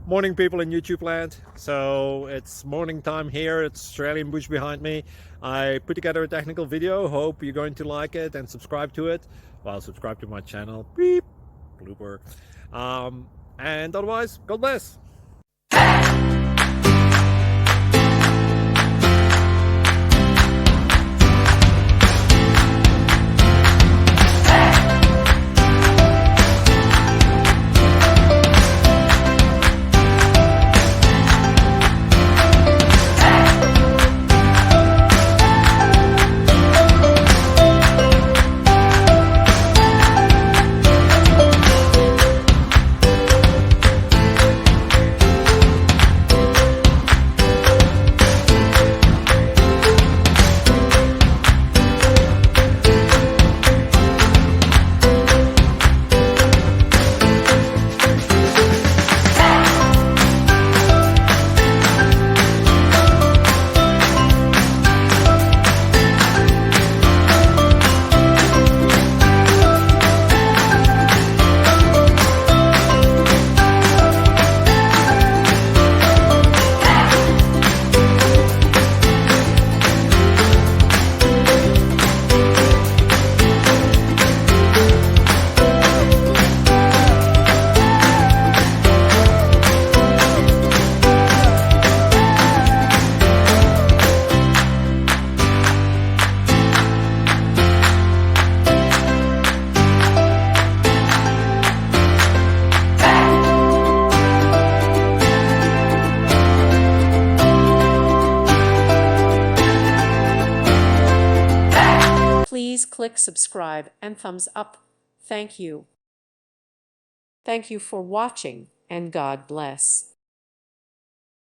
Morning, people in YouTube land. So it's morning time here. It's Australian bush behind me. I put together a technical video. Hope you're going to like it and subscribe to it. Well, subscribe to my channel. Beep. Blooper. And otherwise, God bless. Please click subscribe and thumbs up. Thank you. Thank you for watching, and God bless.